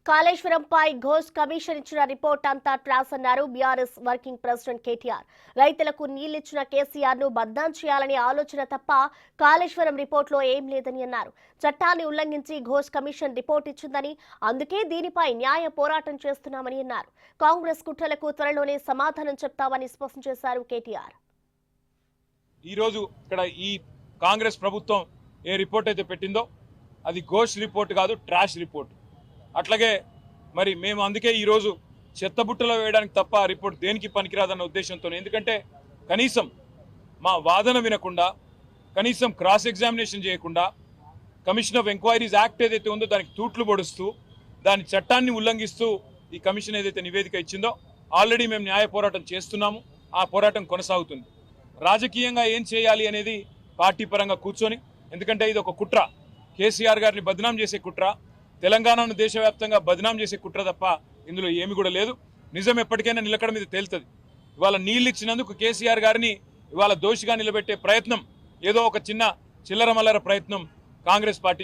కాళేశ్వరంపై Ghosh commission ఇచ్చిన report అంతా ట్రాస్ అన్నారు బీఆర్ఎస్ వర్కింగ్ ప్రెసిడెంట్ కేటీఆర్. రైతులకు నీళ్లిచ్చిన కేసీఆర్ ను బద్నాం చేయాలనే ఆలోచన తప్ప కాళేశ్వరం రిపోర్టులో ఏం లేదని అన్నారు. చట్టాన్ని ఉల్లంఘించి ఘోష్ కమిషన్ రిపోర్ట్ ఇచ్చిందని, అందుకే దీనిపై న్యాయ పోరాటం చేస్తున్నామని అన్నారు. కాంగ్రెస్ కుట్రలకు త్వరలోనే సమాధానం చెప్తామని స్పష్టం చేశారు కేటీఆర్. ఈ రోజు ఇక్కడ ఈ కాంగ్రెస్ ప్రభుత్వం ఏ రిపోర్ట్ అయితే పెట్టిందో అది ఘోష్ రిపోర్ట్ కాదు, ట్రాష్ రిపోర్ట్. అట్లాగే మరి మేము అందుకే ఈరోజు చెత్తబుట్టలో వేయడానికి తప్ప ఆ రిపోర్ట్ దేనికి పనికిరాదన్న ఉద్దేశంతో, ఎందుకంటే కనీసం మా వాదన వినకుండా, కనీసం క్రాస్ ఎగ్జామినేషన్ చేయకుండా, కమిషన్ ఆఫ్ ఎంక్వైరీస్ యాక్ట్ ఏదైతే ఉందో దానికి తూట్లు పొడుస్తూ, దాని చట్టాన్ని ఉల్లంఘిస్తూ ఈ కమిషన్ ఏదైతే నివేదిక ఇచ్చిందో ఆల్రెడీ మేము న్యాయ పోరాటం చేస్తున్నాము. ఆ పోరాటం కొనసాగుతుంది. రాజకీయంగా ఏం చేయాలి అనేది పార్టీ పరంగా కూర్చొని, ఎందుకంటే ఇది ఒక కుట్ర, కేసీఆర్ గారిని బద్నాం చేసే కుట్ర, తెలంగాణను దేశవ్యాప్తంగా బద్నాం చేసే కుట్ర తప్ప ఇందులో ఏమి కూడా లేదు. నిజం ఎప్పటికైనా నిలకడ మీద తేలుతుంది. ఇవాళ నీళ్ళు ఇచ్చినందుకు కేసీఆర్ గారిని ఇవాళ దోషిగా నిలబెట్టే ప్రయత్నం, ఏదో ఒక చిన్న చిల్లర మల్లర ప్రయత్నం కాంగ్రెస్ పార్టీ